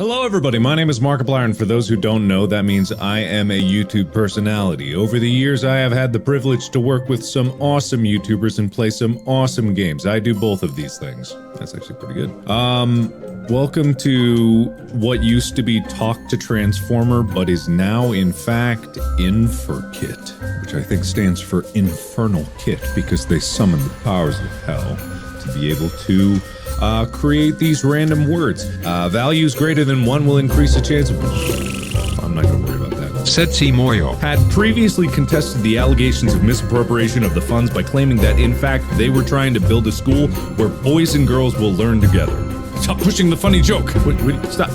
Hello everybody, my name is Markiplier, and for those who don't know, that means I am a YouTube personality. Over the years, I have had the privilege to work with some awesome YouTubers and play some awesome games. I do both of these things. That's actually pretty good. Welcome to what used to be Talk to Transformer, but is now, in fact, InferKit, which I think stands for Infernal Kit, because they summon the powers of hell to be able to create these random words. Values greater than 1 will increase the chance of... I'm not gonna worry about that. Setsi Moyo Had previously contested the allegations of misappropriation of the funds by claiming that, in fact, they were trying to build a school where boys and girls will learn together. Stop pushing the funny joke! Wait, stop.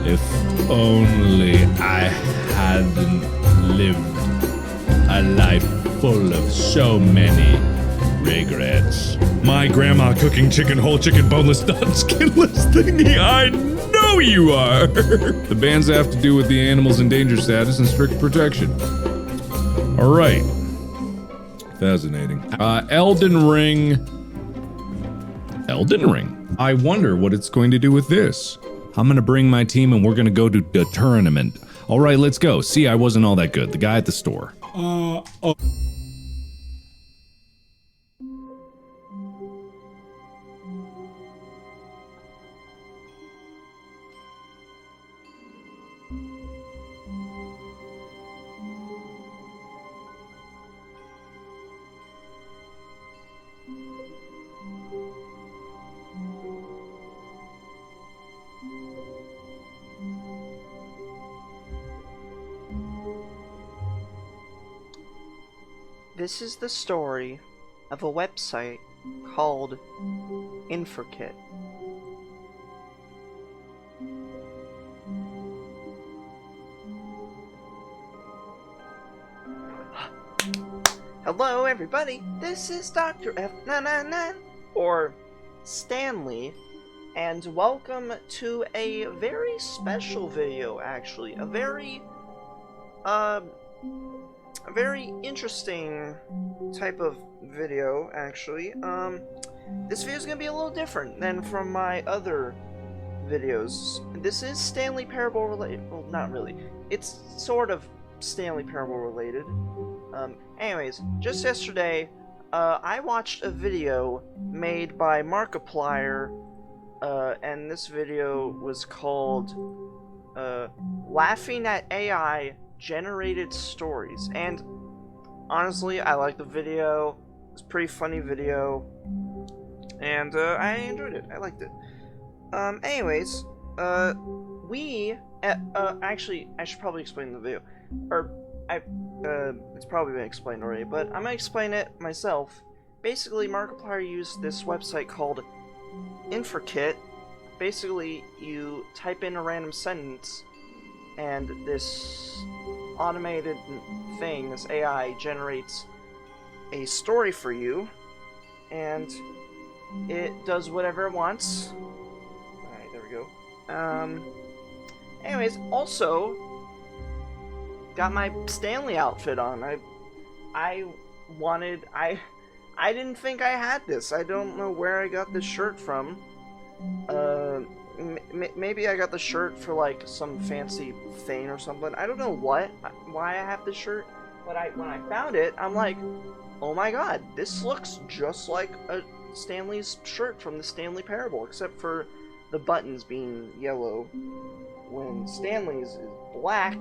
If only I hadn't lived a life full of so many regrets. My grandma cooking chicken, whole chicken, boneless, non-skinless thingy. I know you are! The bans have to do with the animal's endangered status and strict protection. Alright. Fascinating. Elden Ring. Elden Ring? I wonder what it's going to do with this. I'm gonna bring my team and we're gonna go to the tournament. Alright, let's go. See, I wasn't all that good. The guy at the store. This is the story of a website called InferKit. Hello everybody, this is Dr. F999, or Stanley, and welcome to a very special video, actually. A very interesting type of video, actually. This video is gonna be a little different than from my other videos. This is Stanley Parable related. Well, not really. It's sort of Stanley Parable related. Anyways, just yesterday, I watched a video made by Markiplier, and this video was called, Laughing at AI Generated Stories, and honestly I liked the video. It's a pretty funny video, and I enjoyed it. I liked it. Anyways, actually I should probably explain the video, or it's probably been explained already, but I'm gonna explain it myself. Basically, Markiplier used this website called InferKit. Basically, you type in a random sentence and this automated thing, this AI, generates a story for you, and it does whatever it wants. Alright, there we go. Anyways, also, got my Stanley outfit on. I didn't think I had this. I don't know where I got this shirt from. Maybe I got the shirt for like some fancy thing or something. I don't know why I have this shirt, but when I found it, I'm like, oh my god, this looks just like a Stanley's shirt from the Stanley Parable, except for the buttons being yellow when Stanley's is black,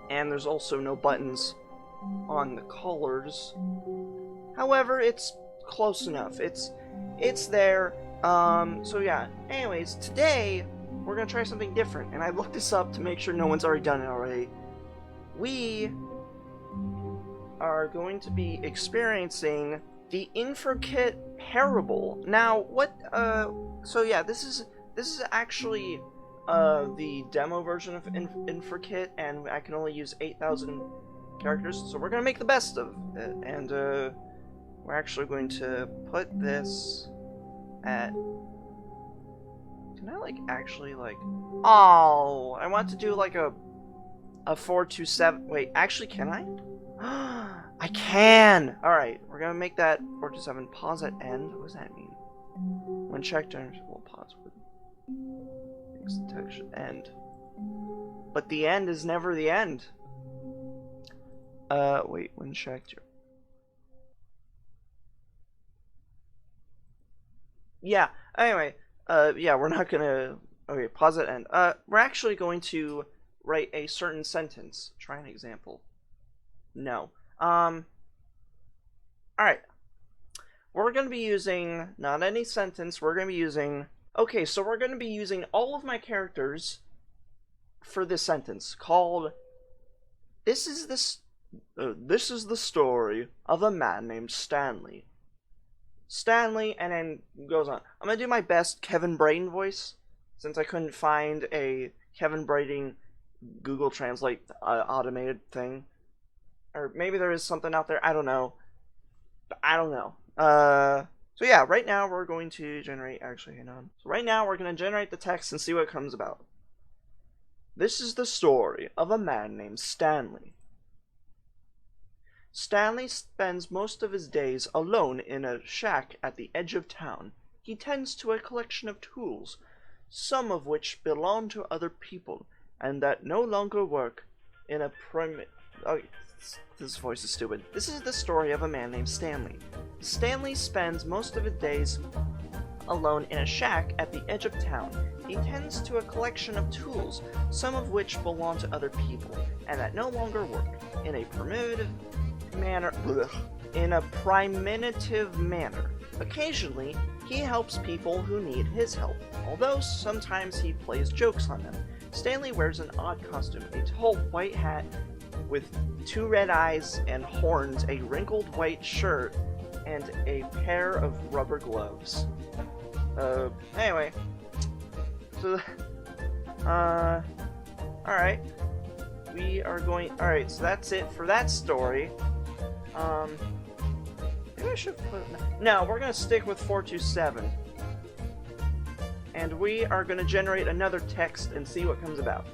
and there's also no buttons on the collars. However, it's close enough. It's there. So yeah, anyways, today we're gonna try something different, and I looked this up to make sure no one's already done it already. We are going to be experiencing the InferKit Parable. Now, so yeah, this is actually, the demo version of InferKit, and I can only use 8,000 characters, so we're gonna make the best of it, and, we're actually going to put this at... Can I, like, actually, like... Oh! I want to do, like, a 427... Wait, actually, can I? I can! Alright, we're gonna make that 427. Pause at end. What does that mean? When checked, we'll pause. Text end. But the end is never the end. Wait, when checked. Yeah, anyway, yeah, we're not gonna... Okay, pause it, end. We're actually going to write a certain sentence. Try an example. No. Alright. We're gonna be using, not any sentence, we're gonna be using... Okay, so we're gonna be using all of my characters for this sentence, called... This is the story of a man named Stanley. Stanley, and then goes on. I'm gonna do my best Kevin Braden voice, since I couldn't find a Kevin Braden Google Translate automated thing. Or maybe there is something out there, I don't know. So yeah, right now we're going to generate, actually, hang on. So right now we're gonna generate the text and see what comes about. This is the story of a man named Stanley. Stanley spends most of his days alone in a shack at the edge of town. He tends to a collection of tools, some of which belong to other people, and that no longer work in a this voice is stupid. This is the story of a man named Stanley. Stanley spends most of his days alone in a shack at the edge of town. He tends to a collection of tools, some of which belong to other people, and that no longer work in a primitive manner. Occasionally, he helps people who need his help, although sometimes he plays jokes on them. Stanley wears an odd costume, a tall white hat with 2 red eyes and horns, a wrinkled white shirt, and a pair of rubber gloves. Anyway. So, alright. We are going... Alright, so that's it for that story. Maybe I should put... No, we're gonna stick with 427. And we are gonna generate another text and see what comes about.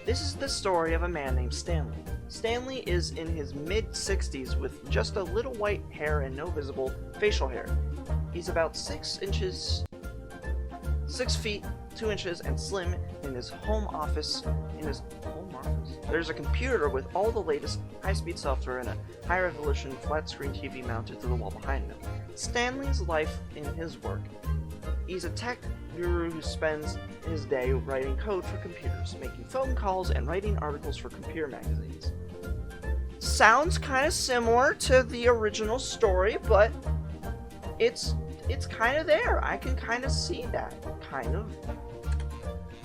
This is the story of a man named Stanley. Stanley is in his mid-60s with just a little white hair and no visible facial hair. He's about 6 feet 2 inches and slim in his home office. There's a computer with all the latest high-speed software and a high-resolution flat-screen TV mounted to the wall behind him. Stanley's life in his work. He's a tech guru who spends his day writing code for computers, making phone calls, and writing articles for computer magazines. Sounds kind of similar to the original story, but it's kind of there. I can kind of see that. Kind of.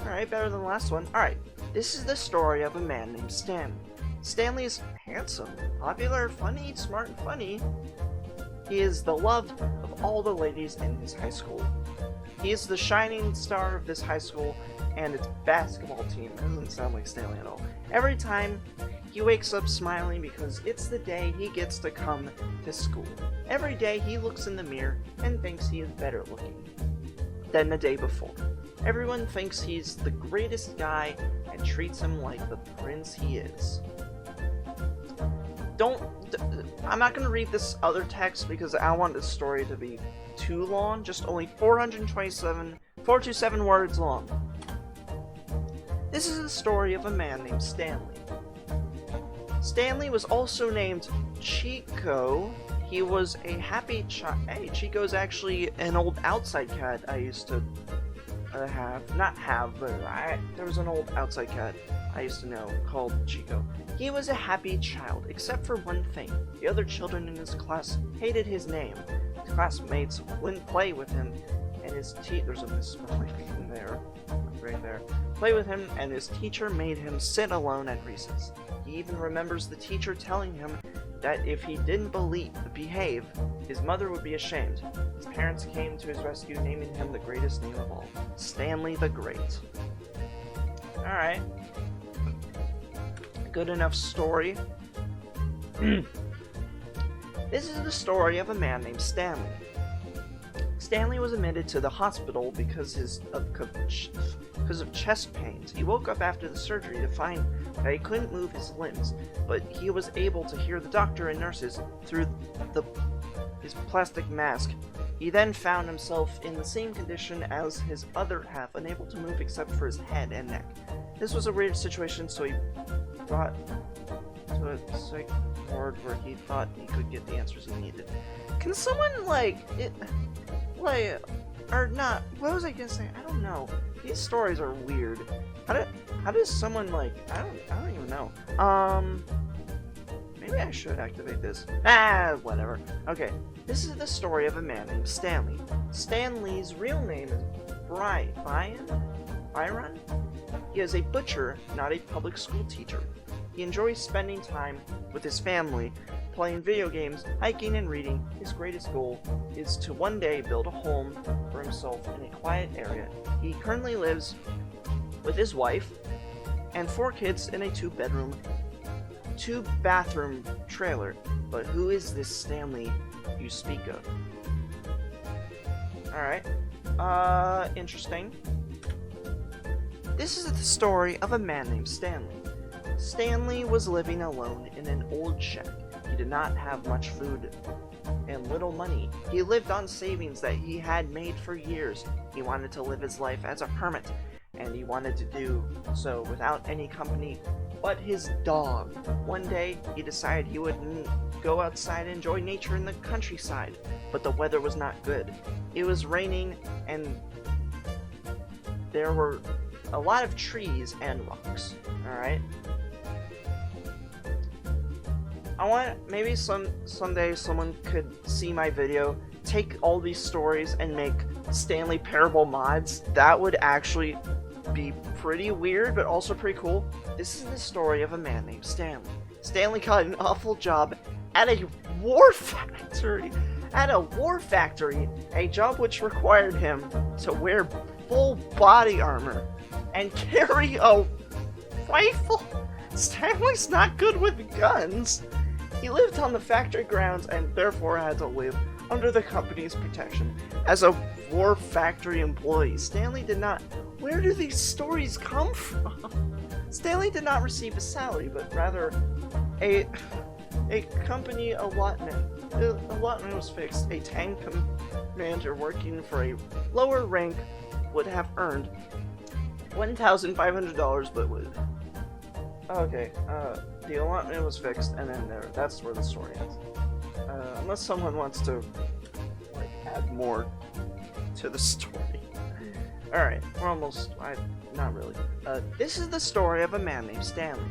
Alright, better than the last one. Alright, this is the story of a man named Stanley. Stanley is handsome, popular, funny, smart, and funny. He is the love of all the ladies in his high school. He is the shining star of this high school and its basketball team. That doesn't sound like Stanley at all. Every time, he wakes up smiling because it's the day he gets to come to school. Every day, he looks in the mirror and thinks he is better looking than the day before. Everyone thinks he's the greatest guy and treats him like the prince he is. I'm not going to read this other text because I want this story to be too long, just only 427 words long. This is the story of a man named Stanley. Stanley was also named Chico. He was a happy child. Hey, Chico's actually an old outside cat I used to there was an old outside cat I used to know called Chico. He was a happy child, except for one thing. The other children in his class hated his name. His classmates wouldn't play with him, and there's a misspelling in there, right there. Play with him, and his teacher made him sit alone at recess. He even remembers the teacher telling him that if he didn't behave, his mother would be ashamed. His parents came to his rescue, naming him the greatest name of all, Stanley the Great. Alright. Good enough story. This is the story of a man named Stanley. Stanley was admitted to the hospital because of chest pains. He woke up after the surgery to find that he couldn't move his limbs, but he was able to hear the doctor and nurses through his plastic mask. He then found himself in the same condition as his other half, unable to move except for his head and neck. This was a weird situation, so he brought to a psych ward where he thought he could get the answers he needed. Can someone, or not, what was I gonna say? I don't know. These stories are weird. How does someone, I don't even know. Maybe I should activate this. Whatever. Okay, this is the story of a man named Stanley. Stanley's real name is Byron? He is a butcher, not a public school teacher. He enjoys spending time with his family, playing video games, hiking, and reading. His greatest goal is to one day build a home for himself in a quiet area. He currently lives with his wife and 4 kids in a 2-bathroom trailer. But who is this Stanley you speak of? Alright. Interesting. This is the story of a man named Stanley. Stanley was living alone in an old shed. He did not have much food and little money. He lived on savings that he had made for years. He wanted to live his life as a hermit, and he wanted to do so without any company but his dog. One day, he decided he would go outside and enjoy nature in the countryside, but the weather was not good. It was raining, and there were a lot of trees and rocks. Alright? I want, maybe someday someone could see my video, take all these stories and make Stanley Parable mods. That would actually be pretty weird, but also pretty cool. This is the story of a man named Stanley. Stanley got an awful job at a war factory. A job which required him to wear full body armor and carry a rifle. Stanley's not good with guns. He lived on the factory grounds and therefore had to live under the company's protection. As a war factory employee, Stanley did not... Where do these stories come from? Stanley did not receive a salary, but rather a company allotment. The allotment was fixed. A tank commander working for a lower rank would have earned $1,500, but would... Okay, the allotment was fixed, and then that's where the story ends. Unless someone wants to, add more to the story. Alright, we're almost, not really. This is the story of a man named Stanley.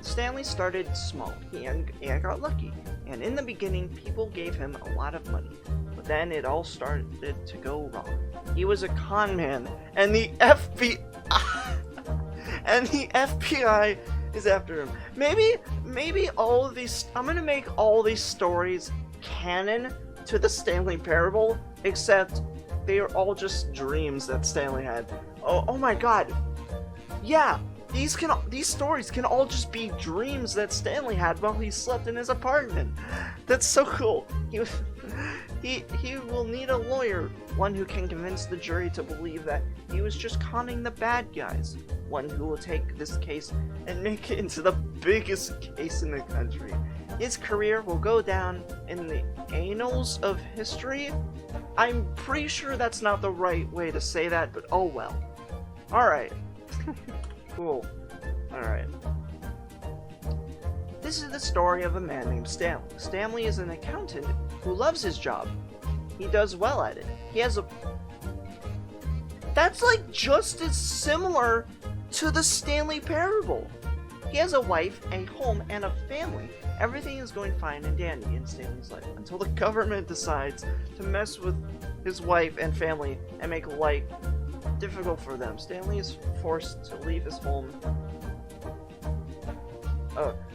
Stanley started small, and got lucky, and in the beginning, people gave him a lot of money. But then it all started to go wrong. He was a con man, and the FBI is after him. Maybe all of these, I'm gonna make all these stories canon to the Stanley Parable, except they are all just dreams that Stanley had. Oh my god. Yeah, these stories can all just be dreams that Stanley had while he slept in his apartment. That's so cool. He will need a lawyer, one who can convince the jury to believe that he was just conning the bad guys, one who will take this case and make it into the biggest case in the country. His career will go down in the annals of history. I'm pretty sure that's not the right way to say that, but oh well. Alright. Cool. Alright. This is the story of a man named Stanley. Stanley is an accountant who loves his job. He does well at it. He has a... That's just as similar to the Stanley Parable. He has a wife, a home, and a family. Everything is going fine and dandy in Stanley's life until the government decides to mess with his wife and family and make life difficult for them. Stanley is forced to leave his home.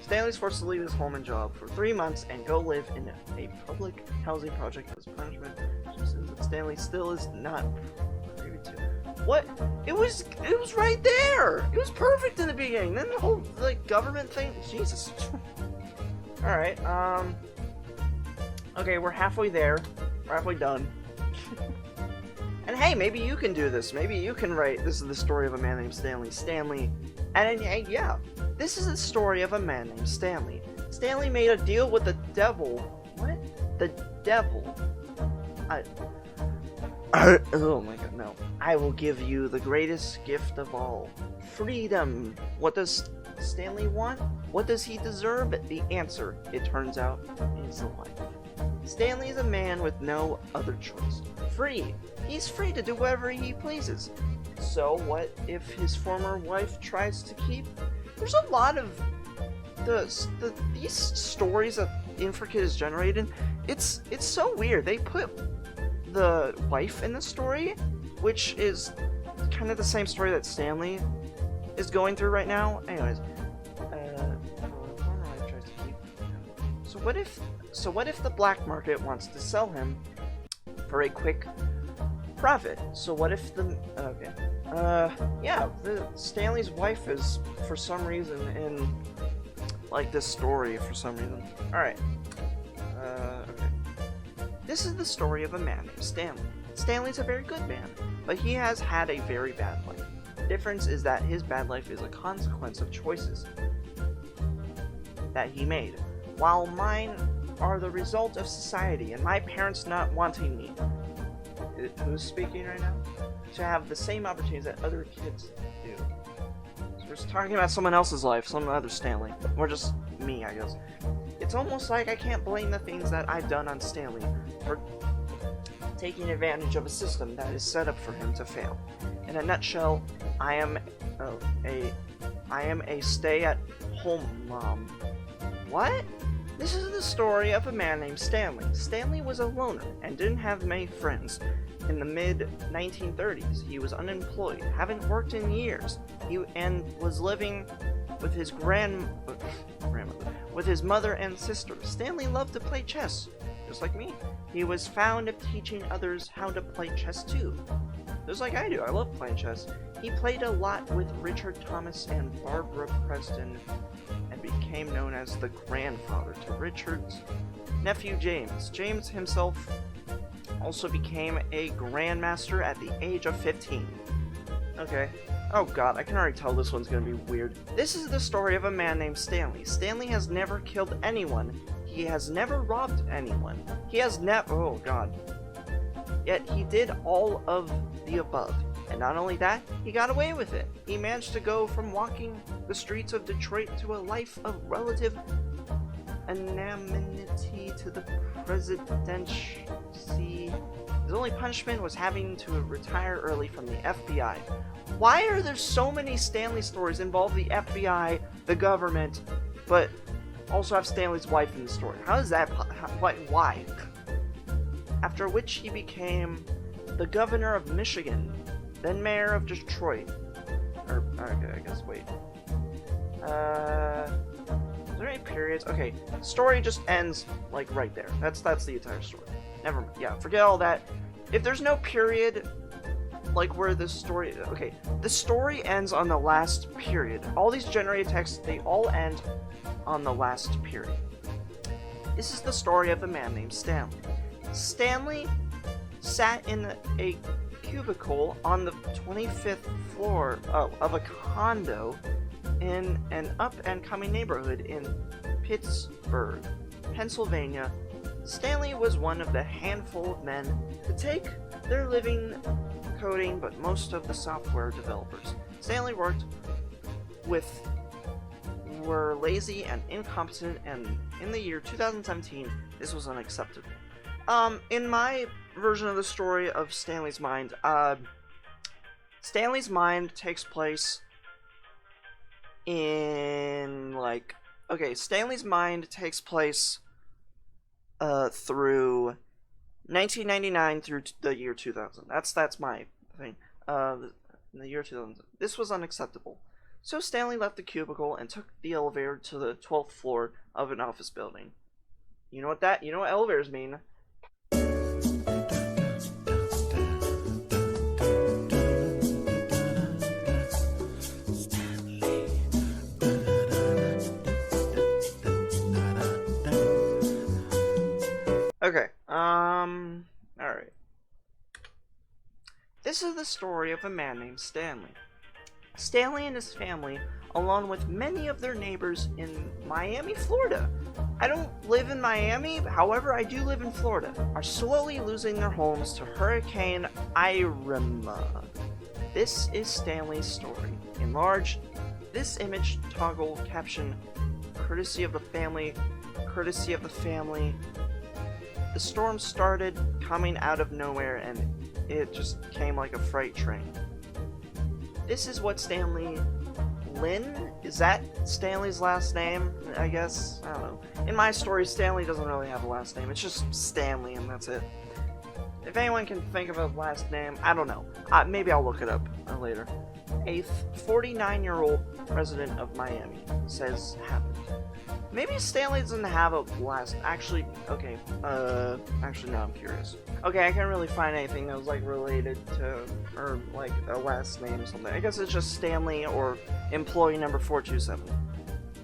Stanley's forced to leave his home and job for 3 months and go live in a public housing project as punishment. Stanley still is not privy to. What? It was right there. It was perfect in the beginning. Then the whole government thing. Jesus. All right. Okay, we're halfway there. We're halfway done. And hey, maybe you can do this. Maybe you can write. This is the story of a man named Stanley. And yeah, this is the story of a man named Stanley. Stanley made a deal with the devil. What? The devil. Oh my god, no. I will give you the greatest gift of all. Freedom. What does Stanley want? What does he deserve? The answer, it turns out, is life. Stanley is a man with no other choice. Free. He's free to do whatever he pleases. So what if his former wife tries to keep? There's a lot of these stories that InferKit is generating. It's so weird. They put the wife in the story, which is kind of the same story that Stanley is going through right now. Anyways, former wife tries to keep. So what if the black market wants to sell him for a quick profit? So what if the Stanley's wife is for some reason in like this story for some reason. All right. Okay. This is the story of a man named Stanley. Stanley's a very good man, but he has had a very bad life. The difference is that his bad life is a consequence of choices that he made, while mine are the result of society and my parents not wanting me. Who's speaking right now? To have the same opportunities that other kids do. So we're just talking about someone else's life, some other Stanley. Or just me, I guess. It's almost like I can't blame the things that I've done on Stanley for taking advantage of a system that is set up for him to fail. In a nutshell, I am a stay-at-home mom. What? This is the story of a man named Stanley. Stanley was a loner and didn't have many friends. In the mid-1930s, he was unemployed, haven't worked in years, and was living with his grandmother, with his mother and sister. Stanley loved to play chess, just like me. He was fond of teaching others how to play chess too, just like I do. I love playing chess. He played a lot with Richard Thomas and Barbara Preston, and became known as the grandfather to Richard's nephew James. James himself also became a grandmaster at the age of 15. Okay. Oh god, I can already tell this one's gonna be weird. This is the story of a man named Stanley. Stanley has never killed anyone. He has never robbed anyone. He has never— oh god. Yet he did all of the above. And not only that, he got away with it. He managed to go from walking the streets of Detroit to a life of relative anonymity to the presidency. His only punishment was having to retire early from the FBI. Why are there so many Stanley stories involve the FBI, the government, but also have Stanley's wife in the story? How is that? Why? After which he became the governor of Michigan, then mayor of Detroit. Okay, I guess, wait. Is there any periods? Okay, story just ends, like, right there. That's the entire story. Never mind. Yeah, forget all that. If there's no period, like, where the story— okay, the story ends on the last period. All these generated texts, they all end on the last period. This is the story of a man named Stanley. Stanley sat in a cubicle on the 25th floor of a condo in an up-and-coming neighborhood in Pittsburgh, Pennsylvania. Stanley was one of the handful of men to take their living coding, but most of the software developers Stanley worked with were lazy and incompetent, and in the year 2017, this was unacceptable. In my version of the story of Stanley's Mind, Stanley's Mind takes place in, like— okay, Stanley's Mind takes place through 1999 through the year 2000. That's my thing. In the year 2000. This was unacceptable. So Stanley left the cubicle and took the elevator to the 12th floor of an office building. You know what elevators mean. Okay, alright. This is the story of a man named Stanley. Stanley and his family, along with many of their neighbors in Miami, Florida. I don't live in Miami, however, I do live in Florida, are slowly losing their homes to Hurricane Irma. This is Stanley's story. Enlarge this image toggle caption, courtesy of the family, courtesy of the family. The storm started coming out of nowhere and it just came like a freight train. This is what Stanley Lynn? Is that Stanley's last name? I guess? I don't know. In my story, Stanley doesn't really have a last name. It's just Stanley and that's it. If anyone can think of a last name, I don't know. Maybe I'll look it up later. A 49-year-old resident of Miami says happened. Maybe Stanley doesn't have a last... Actually, okay. Actually, no, I'm curious. Okay, I can't really find anything that was, like, related to... Or, like, a last name or something. I guess it's just Stanley or employee number 427.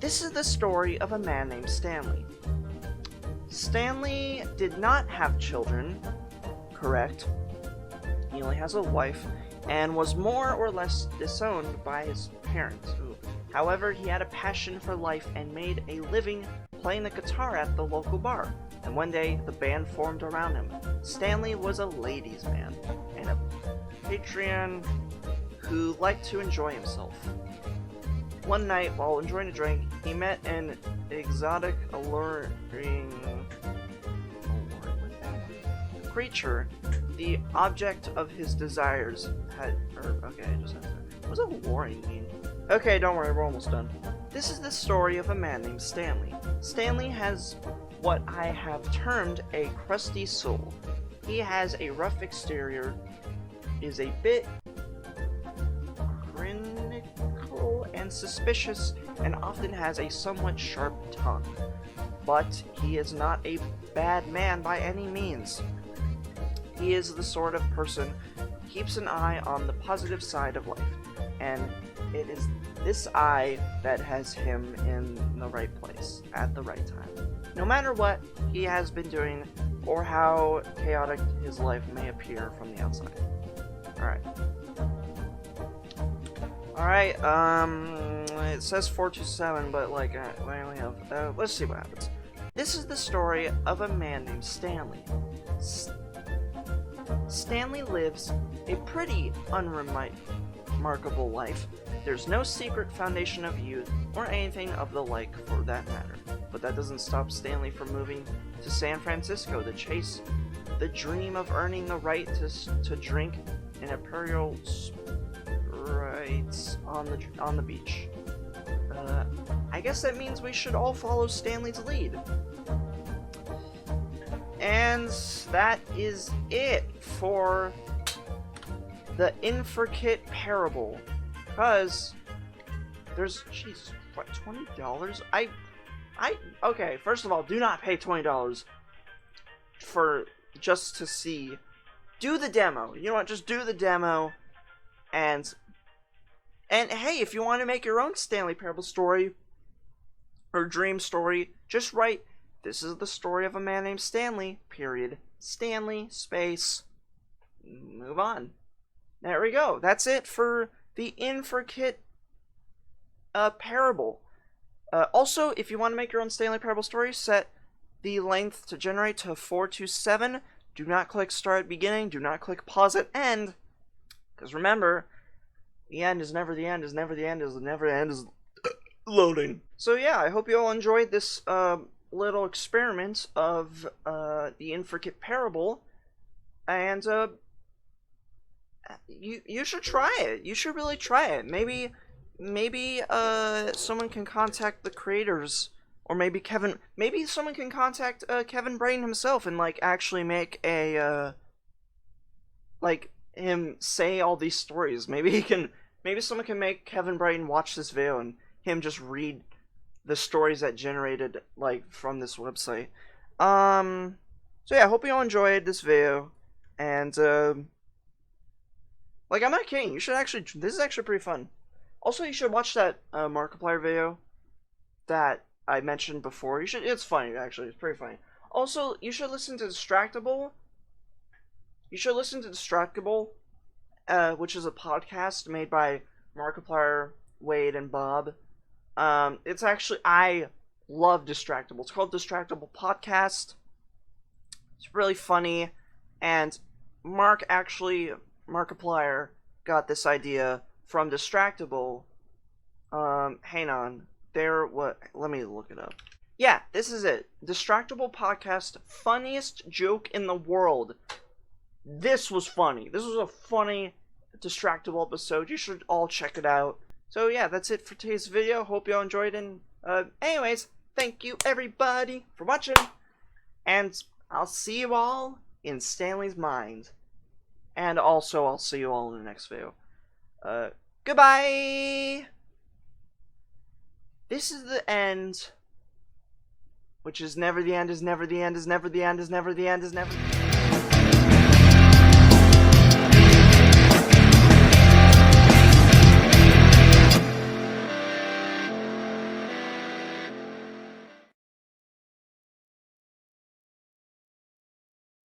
This is the story of a man named Stanley. Stanley did not have children. Correct. He only has a wife and was more or less disowned by his parents. However, he had a passion for life and made a living playing the guitar at the local bar. And one day, the band formed around him. Stanley was a ladies' man and a patriot who liked to enjoy himself. One night, while enjoying a drink, he met an exotic, alluring creature. The object of his desires had... okay, I just have to... What does alluring mean? Okay, don't worry, we're almost done. This is the story of a man named Stanley. Stanley has what I have termed a crusty soul. He has a rough exterior, is a bit cynical and suspicious, and often has a somewhat sharp tongue. But he is not a bad man by any means. He is the sort of person who keeps an eye on the positive side of life, and it is this eye that has him in the right place at the right time. No matter what he has been doing or how chaotic his life may appear from the outside. Alright, it says 427, but like, I only have, let's see what happens. This is the story of a man named Stanley. Stanley lives a pretty unremarkable life. There's no secret foundation of youth or anything of the like for that matter. But that doesn't stop Stanley from moving to San Francisco to chase the dream of earning the right to drink an Imperial Sprites on the beach. I guess that means we should all follow Stanley's lead. And that is it for the InferKit Parable. Because there's, jeez, what, $20? Okay, first of all, do not pay $20 for just to see. Do the demo. You know what? Just do the demo, and hey, if you want to make your own Stanley Parable story or dream story, just write, "This is the story of a man named Stanley, period. Stanley, space, move on." There we go. That's it for the InferKit Parable. Also, if you want to make your own Stanley Parable story, set the length to generate to 427. Do not click start at beginning. Do not click pause at end. Because remember, the end is never the end, is never the end, is never the end, is loading. So yeah, I hope you all enjoyed this little experiment of the InferKit Parable. And you should try it. You should really try it. Maybe someone can contact the creators, or maybe someone can contact Kevin Brain himself and like actually make a like him say all these stories. Maybe someone can make Kevin Brain watch this video and him just read the stories that generated like from this website. So yeah, I hope you all enjoyed this video, and like, I'm not kidding, you should actually, this is actually pretty fun. Also, you should watch that Markiplier video that I mentioned before. It's funny, actually. It's pretty funny. Also, you should listen to Distractable. Which is a podcast made by Markiplier, Wade, and Bob. It's actually, love Distractible. It's called Distractible Podcast. It's really funny, and Markiplier got this idea from Distractible. Hang on. Let me look it up. Yeah, this is it. Distractible Podcast, funniest joke in the world. This was funny. This was a funny Distractible episode. You should all check it out. So yeah, that's it for today's video. Hope you all enjoyed, and anyways, thank you everybody for watching, and I'll see you all in Stanley's mind. And also, I'll see you all in the next video. Goodbye! This is the end, which is never the end, is never the end, is never the end, is never the end, is never...